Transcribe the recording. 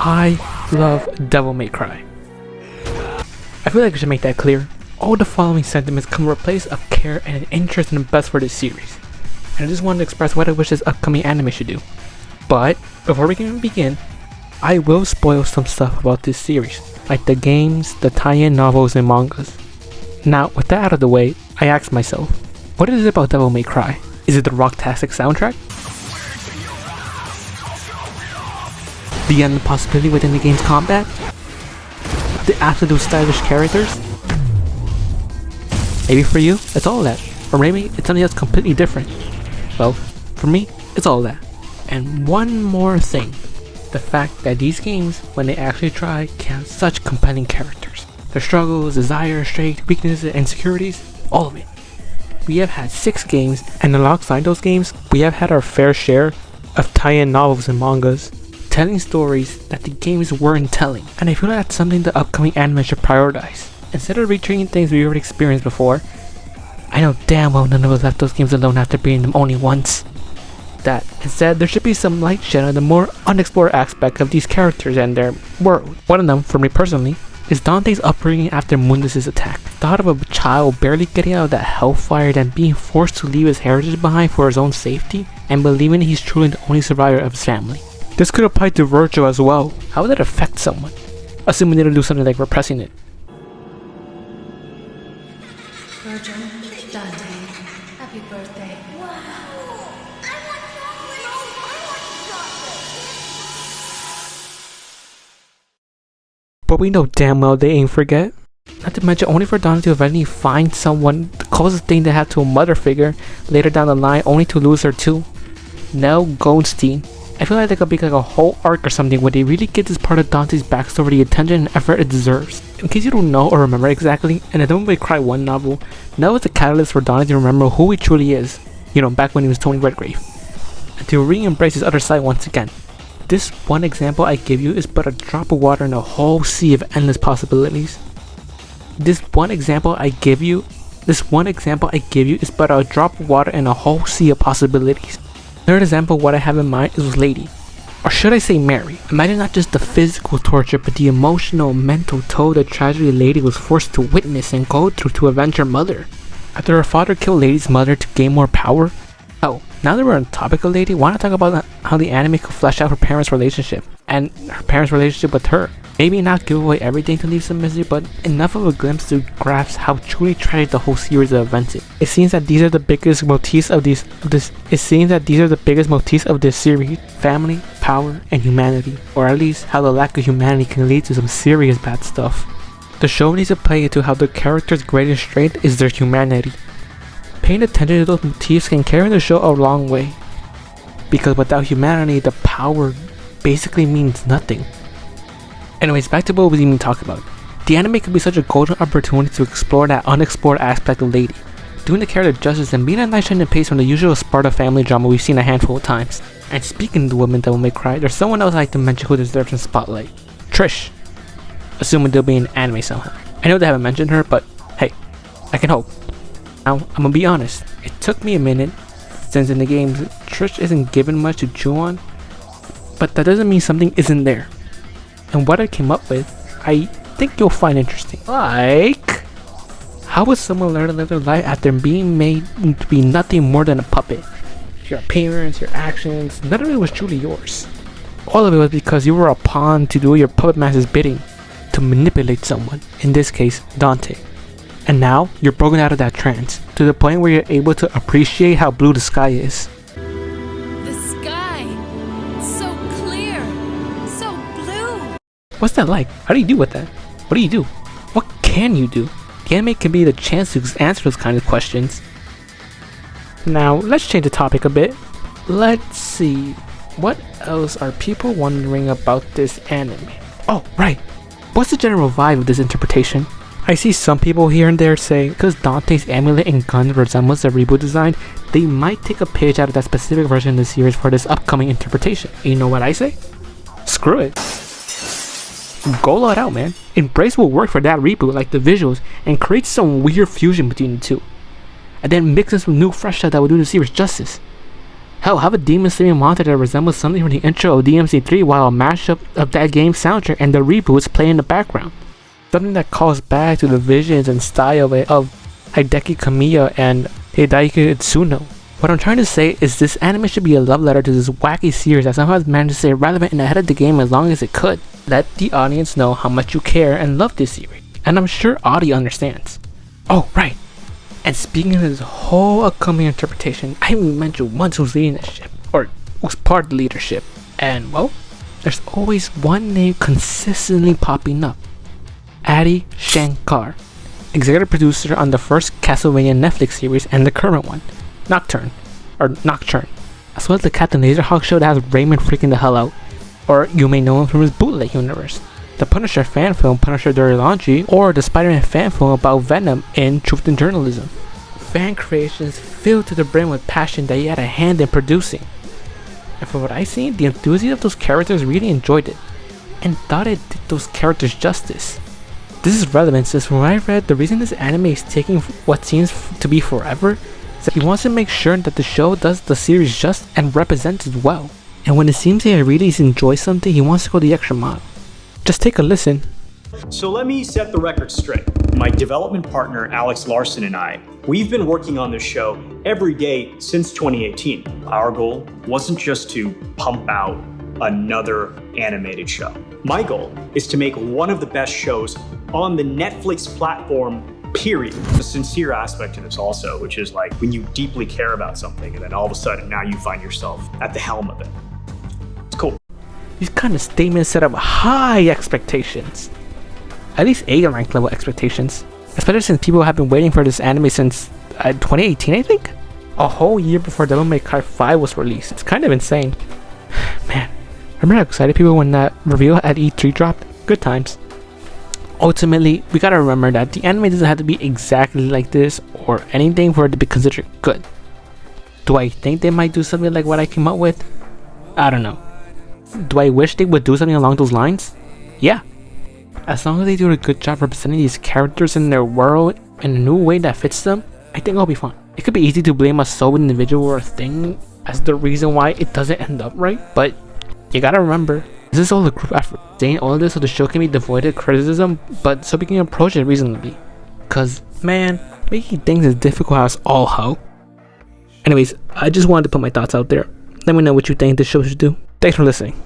I love Devil May Cry. I feel like I should make that clear. All the following sentiments come from a place of care and an interest in the best for this series, and I just wanted to express what I wish this upcoming anime should do. But before we can begin, I will spoil some stuff about this series, like the games, the tie-in novels, and mangas. Now, with that out of the way, I asked myself, what is it about Devil May Cry? Is it the rocktastic soundtrack? The endless possibility within the game's combat? The absolute stylish characters? Maybe for you, it's all that. Or maybe it's something that's completely different. Well, for me, it's all that. And one more thing. The fact that these games, when they actually try, can have such compelling characters. Their struggles, desires, strengths, weaknesses, insecurities, all of it. We have had 6 games, and alongside those games, we have had our fair share of tie-in novels and mangas, telling stories that the games weren't telling. And I feel like that's something the upcoming anime should prioritize. Instead of retreating things we already experienced before, I know damn well none of us left those games alone after beating them only once. That instead there should be some light shed on the more unexplored aspect of these characters and their world. One of them, for me personally, is Dante's upbringing after Mundus' attack. The thought of a child barely getting out of that hellfire and being forced to leave his heritage behind for his own safety, and believing he's truly the only survivor of his family. This could apply to Virgil as well. How would that affect someone? Assuming they don't do something like repressing it. Virgil, Dante, happy birthday. Wow! I want chocolate! No, I want chocolate! But we know damn well they ain't forget. Not to mention, only for Dante to eventually find someone, the closest thing they have to a mother figure, later down the line, only to lose her too. Nell Goldstein. I feel like there could be like a whole arc or something where they really give this part of Dante's backstory the attention and effort it deserves. In case you don't know or remember exactly, in the Devil May Cry 1 novel, Nell is the catalyst for Dante to remember who he truly is, you know, back when he was Tony Redgrave, and to re-embrace his other side once again. This one example I give you is but a drop of water in a whole sea of endless possibilities. This one example I give you is but a drop of water in a whole sea of possibilities. Third example, what I have in mind is with Lady, or should I say Mary. Imagine not just the physical torture, but the emotional, mental toll the tragedy Lady was forced to witness and go through to avenge her mother. After her father killed Lady's mother to gain more power. Oh, now that we're on the topic of Lady, why not talk about how the anime could flesh out her parents' relationship, and her parents' relationship with her. Maybe not give away everything to leave some misery, but enough of a glimpse to grasp how truly tragic the whole series of events is. It seems that these are the biggest motifs of this series: family, power, and humanity, or at least how the lack of humanity can lead to some serious bad stuff. The show needs to play into how the character's greatest strength is their humanity. Paying attention to those motifs can carry the show a long way, because without humanity, the power basically means nothing. Anyways, back to what we even talking about. The anime could be such a golden opportunity to explore that unexplored aspect of Lady, doing the character justice and being a nice change of pace from the usual Sparta family drama we've seen a handful of times. And speaking of the women that will make cry, there's someone else I'd like to mention who deserves a spotlight. Trish. Assuming they'll be in anime somehow. I know they haven't mentioned her, but hey, I can hope. Now, I'm gonna be honest, it took me a minute, since in the games, Trish isn't given much to chew on, but that doesn't mean something isn't there. And what I came up with, I think you'll find interesting. Like, how would someone learn to live their life after being made to be nothing more than a puppet? Your appearance, your actions, none of it was truly yours. All of it was because you were a pawn to do your puppet master's bidding, to manipulate someone, in this case, Dante. And now, you're broken out of that trance, to the point where you're able to appreciate how blue the sky is. What's that like? How do you deal with that? What do you do? What can you do? The anime can be the chance to answer those kind of questions. Now, let's change the topic a bit. Let's see. What else are people wondering about this anime? Oh, right. What's the general vibe of this interpretation? I see some people here and there say because Dante's amulet and gun resembles the reboot design, they might take a page out of that specific version of the series for this upcoming interpretation. And you know what I say? Screw it. Go all out, man. Embrace what worked for that reboot, like the visuals, and create some weird fusion between the two. And then mix in some new fresh stuff that will do the series justice. Hell, have a demon slaying monster that resembles something from the intro of DMC3 while a mashup of that game's soundtrack and the reboots play in the background. Something that calls back to the visions and style of Hideki Kamiya and Hideaki Itsuno. What I'm trying to say is this anime should be a love letter to this wacky series that somehow managed to stay relevant and ahead of the game as long as it could. Let the audience know how much you care and love this series, and I'm sure Audi understands. Oh, right. And speaking of this whole upcoming interpretation, I haven't mentioned once who's leading this ship, or who's part of the leadership. And well, there's always one name consistently popping up. Adi Shankar, executive producer on the first Castlevania Netflix series and the current one, Nocturne, as well as the Captain Laserhawk show that has Raymond freaking the hell out, or you may know him from his bootleg universe, the Punisher fan film Punisher Dirty Laundry, or the Spider-Man fan film about Venom in Truth in Journalism. Fan creations filled to the brim with passion that he had a hand in producing. And from what I've seen, the enthusiasts of those characters really enjoyed it, and thought it did those characters justice. This is relevant since from what I read, the reason this anime is taking what seems to be forever is that he wants to make sure that the show does the series just and represents it well. And when it seems that he really enjoys something, he wants to go the extra mile. Just take a listen. So let me set the record straight. My development partner, Alex Larson, and I, we've been working on this show every day since 2018. Our goal wasn't just to pump out another animated show. My goal is to make one of the best shows on the Netflix platform, period. The sincere aspect to this also, which is like when you deeply care about something and then all of a sudden now you find yourself at the helm of it. It's cool. These kind of statements set up high expectations. At least A-rank level expectations. Especially since people have been waiting for this anime since 2018, I think? A whole year before Devil May Cry 5 was released. It's kind of insane. Man, remember how excited people when that reveal at E3 dropped? Good times. Ultimately, we gotta remember that the anime doesn't have to be exactly like this or anything for it to be considered good. Do I think they might do something like what I came up with? I don't know. Do I wish they would do something along those lines? Yeah. As long as they do a good job representing these characters in their world in a new way that fits them, I think I'll be fine. It could be easy to blame a sole individual or a thing as the reason why it doesn't end up right, but you gotta remember, this is all a group effort. Saying all of this so the show can be devoid of criticism, but so we can approach it reasonably. Cause, man, making things as difficult as all hell. Anyways, I just wanted to put my thoughts out there. Let me know what you think this show should do. Thanks for listening.